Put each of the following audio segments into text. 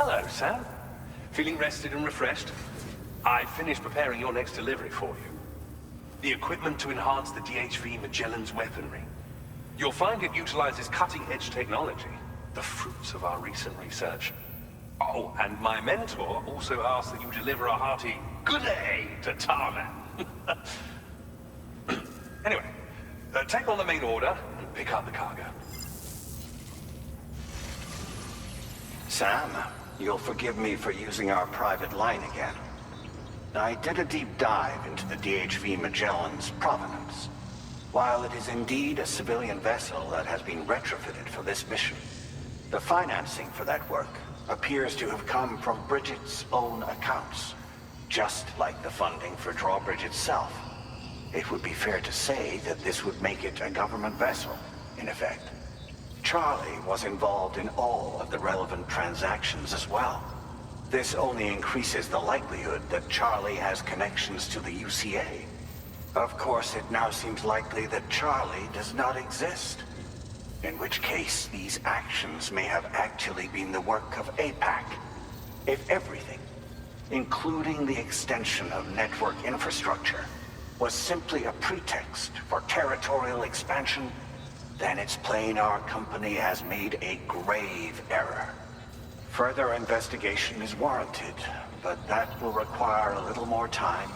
Hello, Sam. Feeling rested and refreshed? I finished preparing your next delivery for you. The equipment to enhance the DHV Magellan's weaponry. You'll find it utilizes cutting-edge technology, the fruits of our recent research. Oh, and my mentor also asked that you deliver a hearty good day to Tarman. Anyway, take on the main order and pick up the cargo. Sam, you'll forgive me for using our private line again. I did a deep dive into the DHV Magellan's provenance. While it is indeed a civilian vessel that has been retrofitted for this mission, the financing for that work appears to have come from Bridget's own accounts, just like the funding for Drawbridge itself. It would be fair to say that this would make it a government vessel, in effect. Charlie was involved in all of the relevant transactions as well. This only increases the likelihood that Charlie has connections to the UCA. Of course, it now seems likely that Charlie does not exist. In which case, these actions may have actually been the work of APAC. If everything, including the extension of network infrastructure, was simply a pretext for territorial expansion, then it's plain our company has made a grave error. Further investigation is warranted, but that will require a little more time,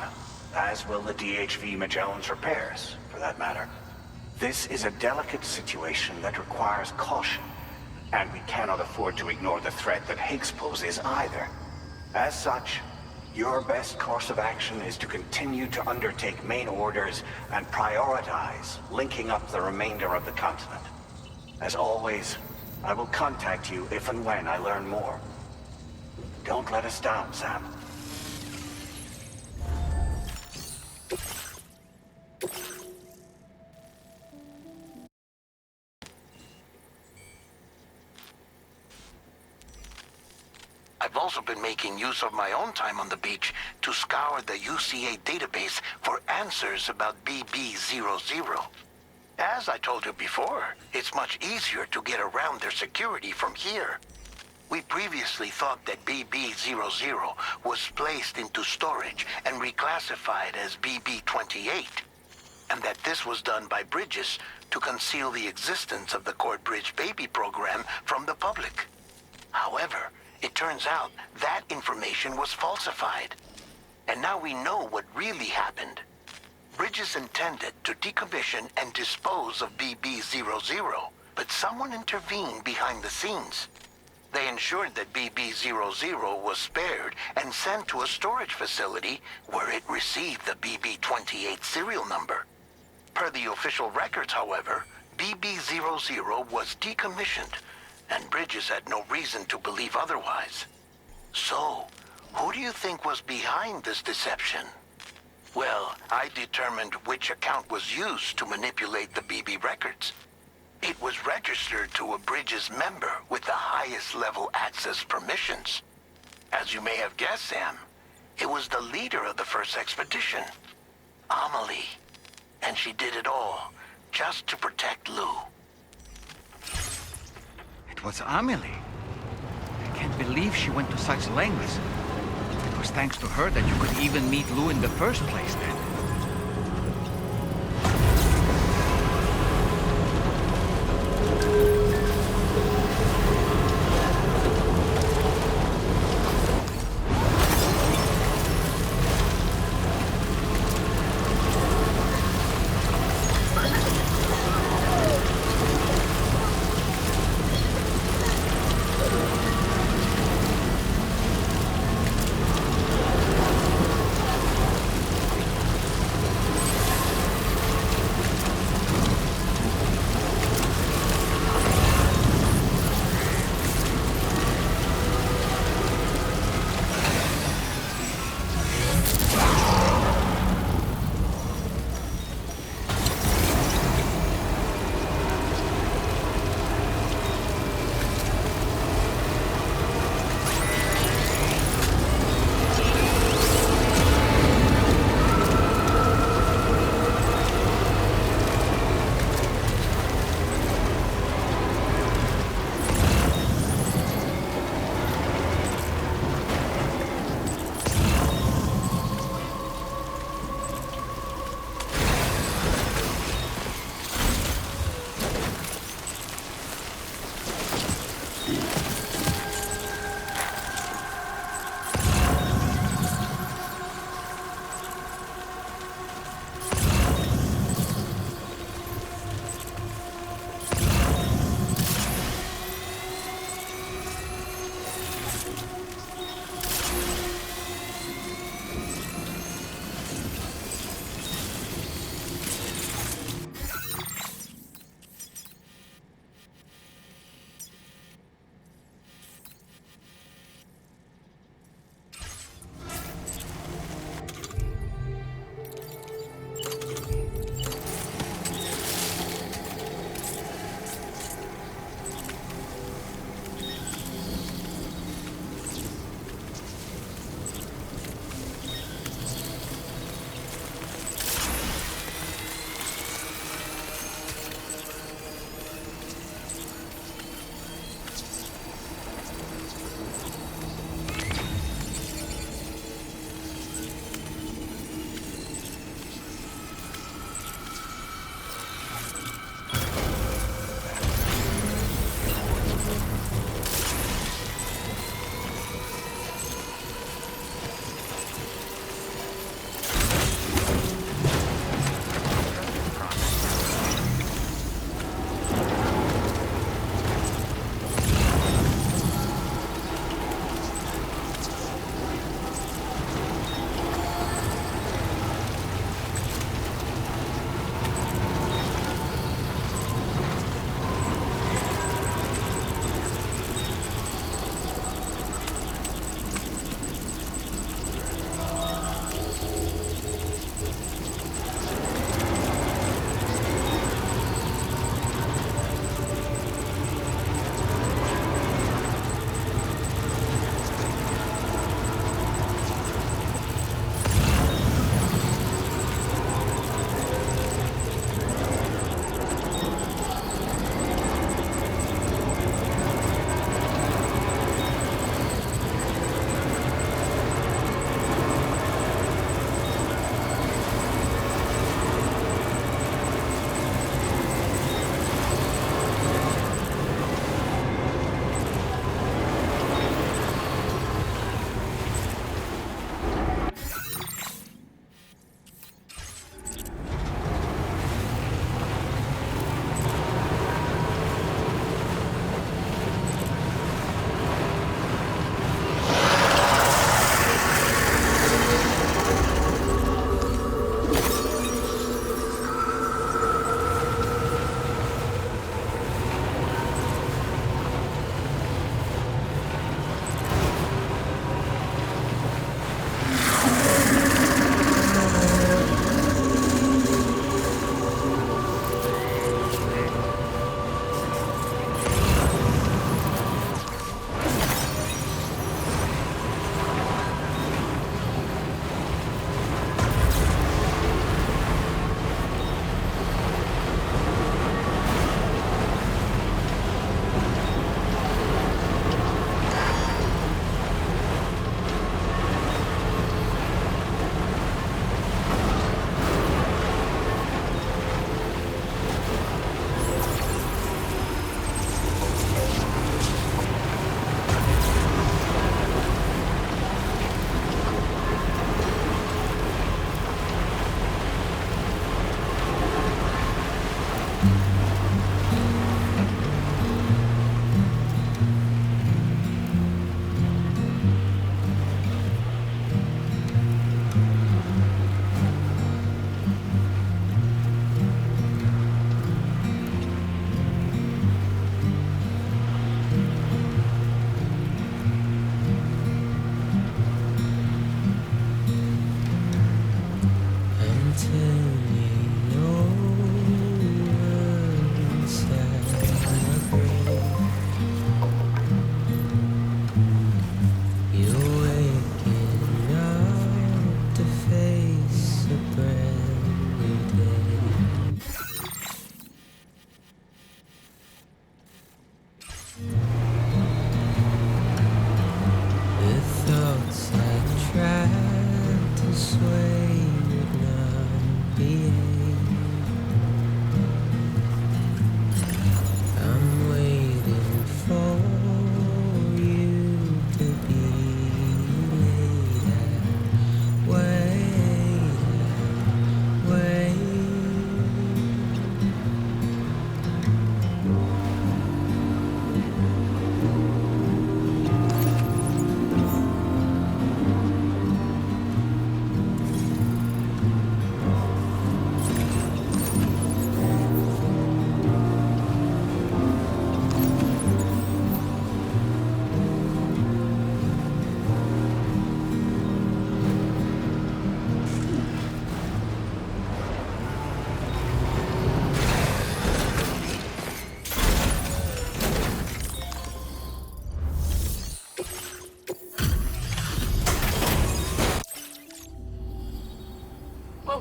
as will the DHV Magellan's repairs, for that matter. This is a delicate situation that requires caution, and we cannot afford to ignore the threat that Higgs poses either. As such, your best course of action is to continue to undertake main orders and prioritize linking up the remainder of the continent. As always, I will contact you if and when I learn more. Don't let us down, Sam. I've also been making use of my own time on the beach to scour the UCA database for answers about BB-00. As I told you before, it's much easier to get around their security from here. We previously thought that BB-00 was placed into storage and reclassified as BB-28, and that this was done by Bridges to conceal the existence of the Corbridge Baby program from the public. However, it turns out that information was falsified. And now we know what really happened. Bridges intended to decommission and dispose of BB-00, but someone intervened behind the scenes. They ensured that BB-00 was spared and sent to a storage facility where it received the BB-28 serial number. Per the official records, however, BB-00 was decommissioned, and Bridges had no reason to believe otherwise. So, who do you think was behind this deception? Well, I determined which account was used to manipulate the BB records. It was registered to a Bridges member with the highest level access permissions. As you may have guessed, Sam, it was the leader of the first expedition, Amelie. And she did it all just to protect Lou. It was Amelie. I can't believe she went to such lengths. It was thanks to her that you could even meet Lou in the first place then.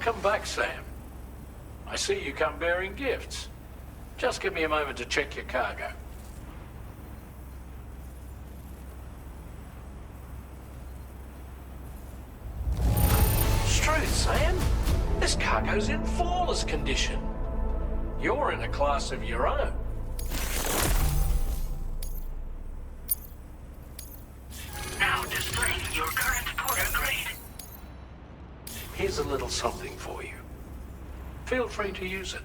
Welcome back, Sam. I see you come bearing gifts. Just give me a moment to check your cargo. Truth, Sam. This cargo's in flawless condition. You're in a class of your own. Now displaying your current porter grade. Here's a little something for you. Feel free to use it.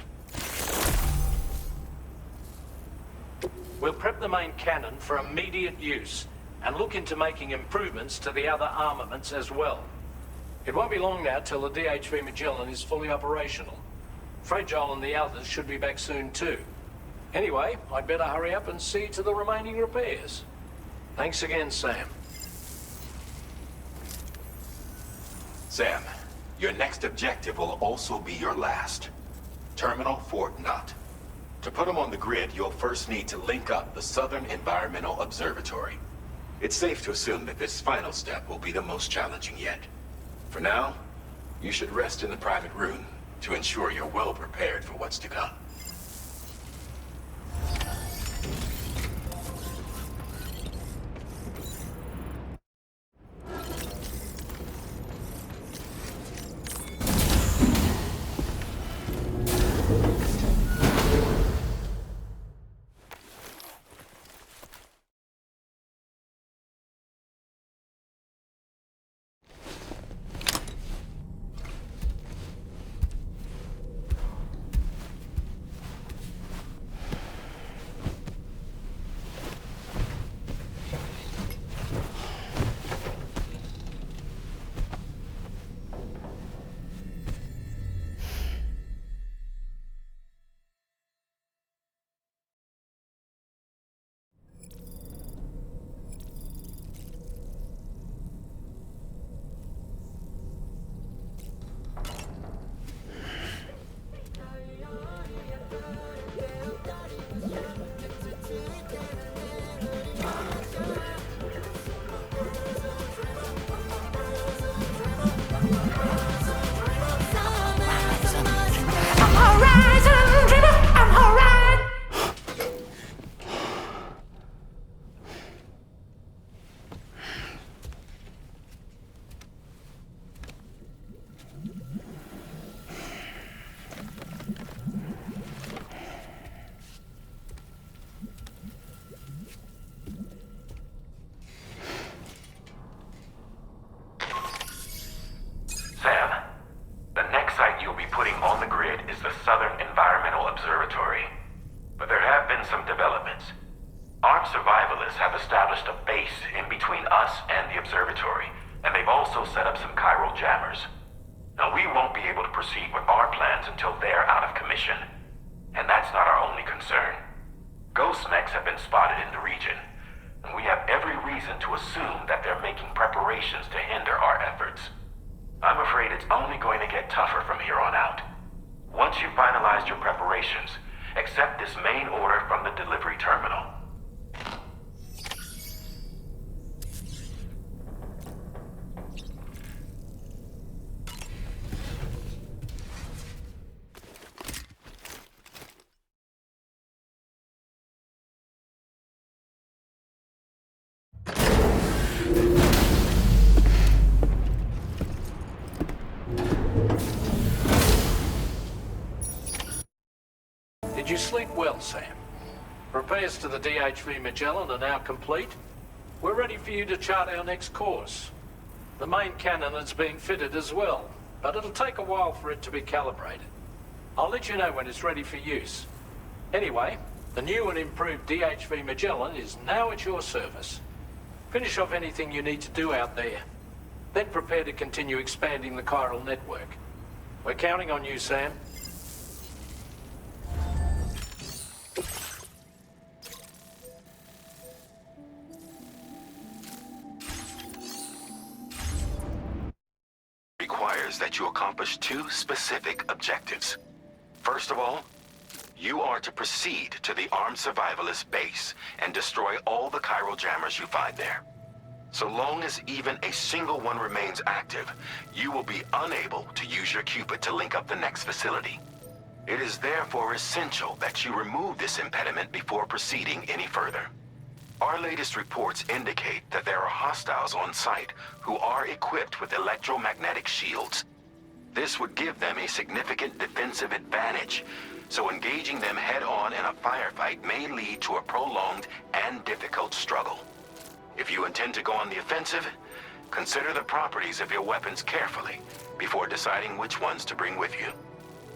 We'll prep the main cannon for immediate use and look into making improvements to the other armaments as well. It won't be long now till the DHV Magellan is fully operational. Fragile and the others should be back soon too. Anyway, I'd better hurry up and see to the remaining repairs. Thanks again, Sam. Sam, your next objective will also be your last. Terminal Fort Knott. To put them on the grid, you'll first need to link up the Southern Environmental Observatory. It's safe to assume that this final step will be the most challenging yet. For now, you should rest in the private room to ensure you're well prepared for what's to come. Did you sleep well, Sam? Repairs to the DHV Magellan are now complete. We're ready for you to chart our next course. The main cannon is being fitted as well, but it'll take a while for it to be calibrated. I'll let you know when it's ready for use. Anyway, the new and improved DHV Magellan is now at your service. Finish off anything you need to do out there. Then prepare to continue expanding the chiral network. We're counting on you, Sam. Requires that you accomplish two specific objectives. First of all, you are to proceed to the armed survivalist base and destroy all the chiral jammers you find there. So long as even a single one remains active, you will be unable to use your Cupid to link up the next facility. It is therefore essential that you remove this impediment before proceeding any further. Our latest reports indicate that there are hostiles on site who are equipped with electromagnetic shields. This would give them a significant defensive advantage, so engaging them head-on in a firefight may lead to a prolonged and difficult struggle. If you intend to go on the offensive, consider the properties of your weapons carefully before deciding which ones to bring with you.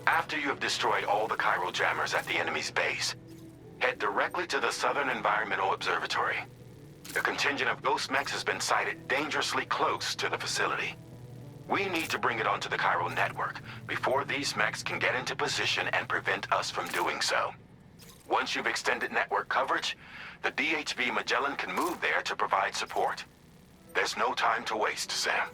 After you have destroyed all the chiral jammers at the enemy's base, head directly to the Southern Environmental Observatory. The contingent of ghost mechs has been sighted dangerously close to the facility. We need to bring it onto the chiral network before these mechs can get into position and prevent us from doing so. Once you've extended network coverage, the DHV Magellan can move there to provide support. There's no time to waste, Sam.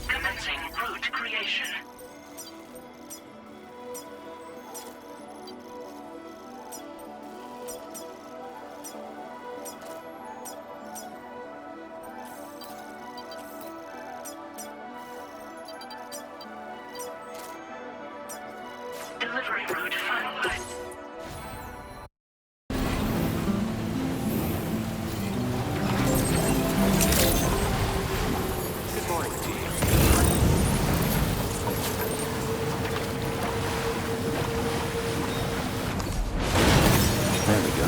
Commencing route creation. Delivery route finalized. Good morning to you. There we go.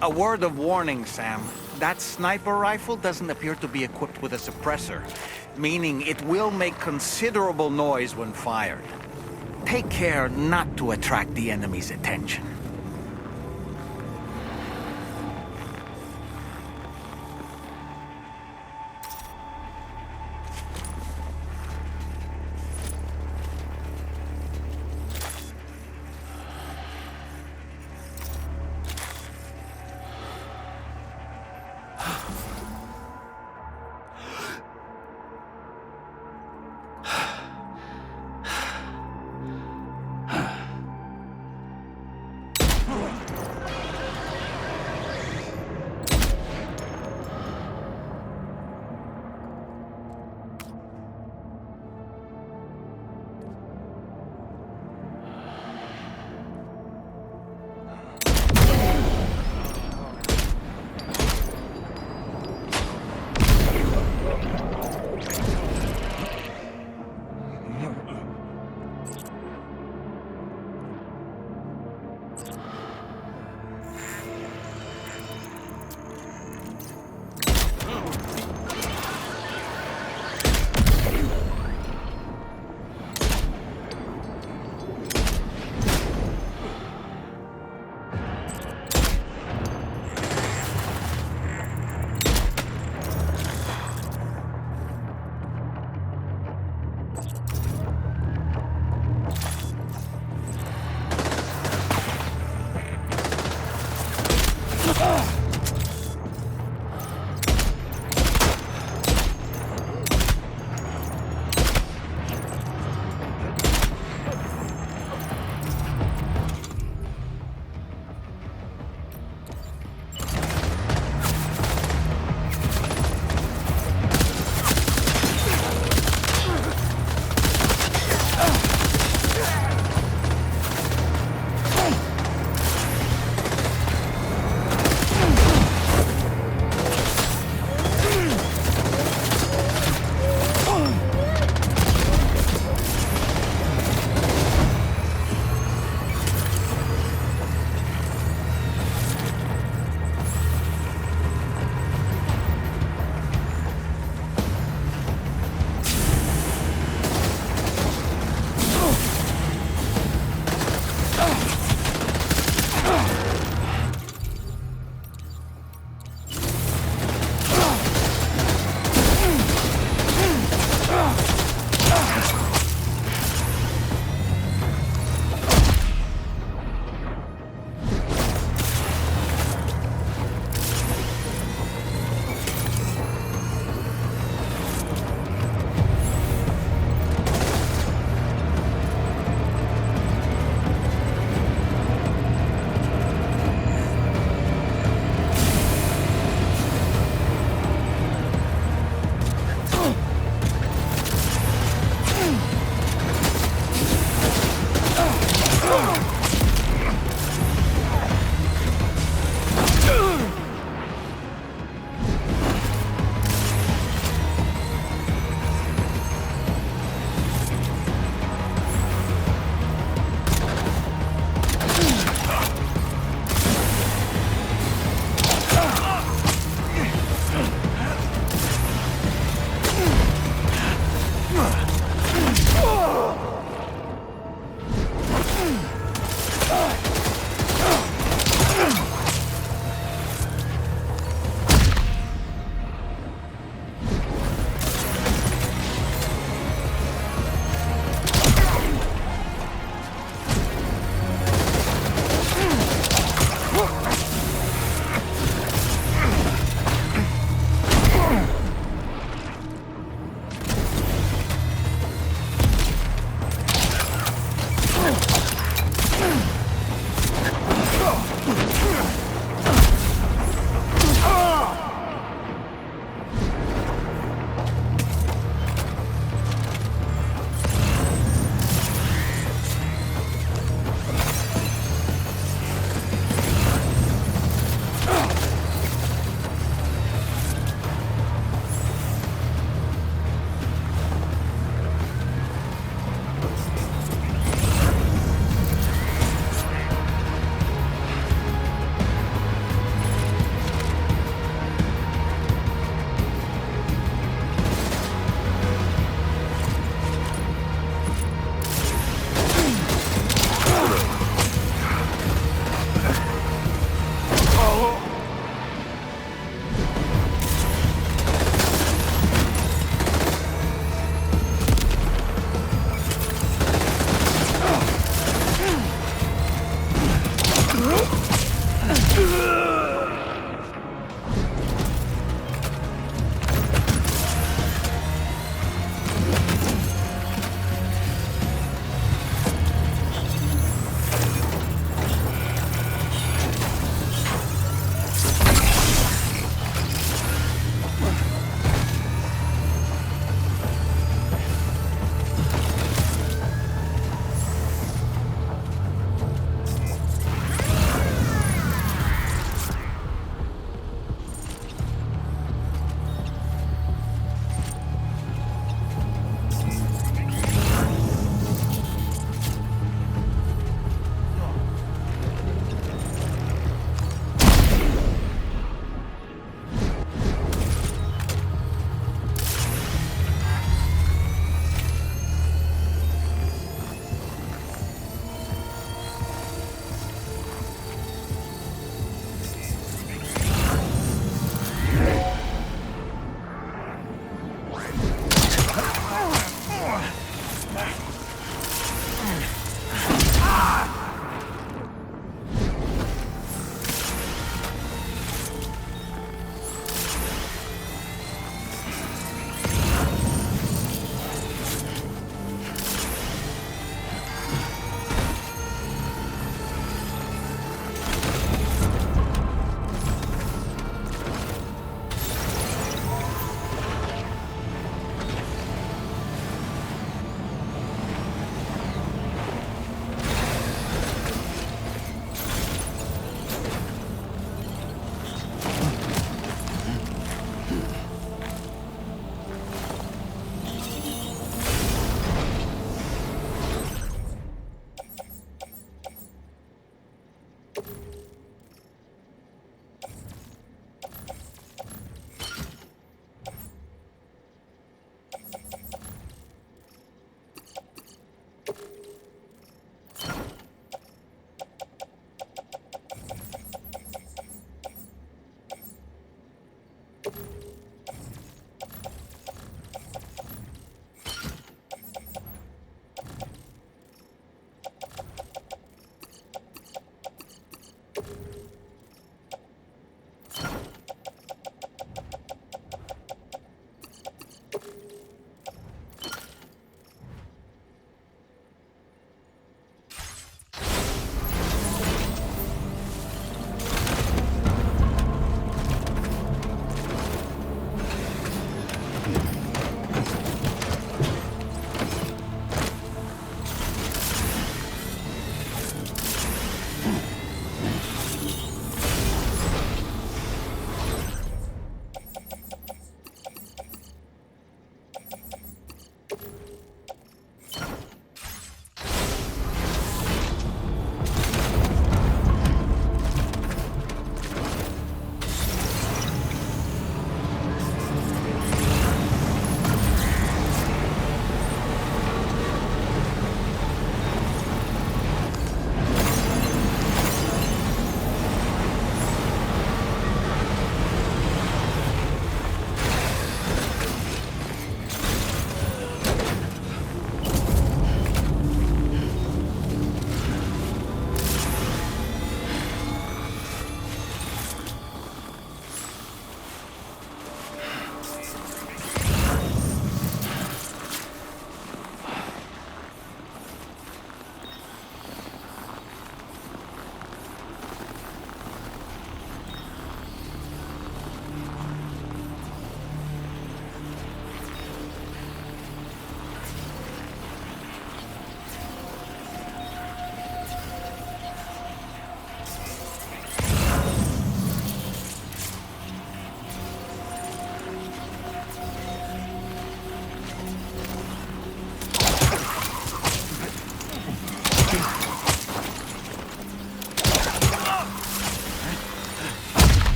A word of warning, Sam. That sniper rifle doesn't appear to be equipped with a suppressor, meaning it will make considerable noise when fired. Take care not to attract the enemy's attention.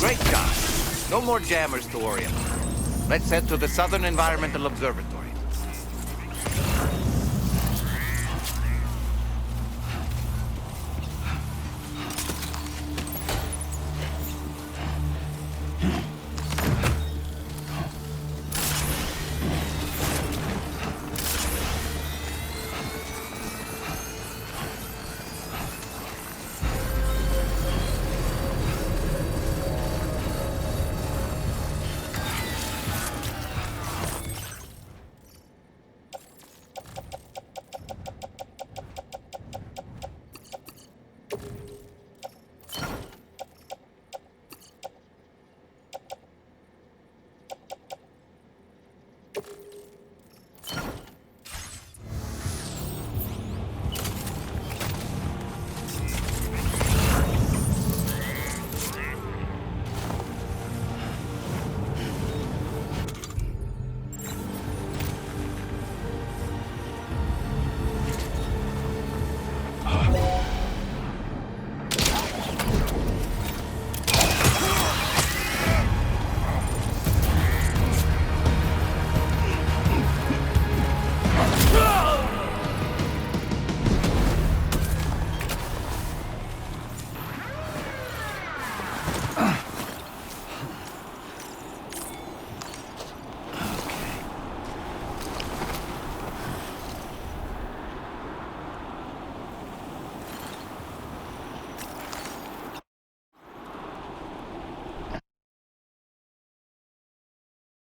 Great job. No more jammers to worry about. Let's head to the Southern Environmental Observatory.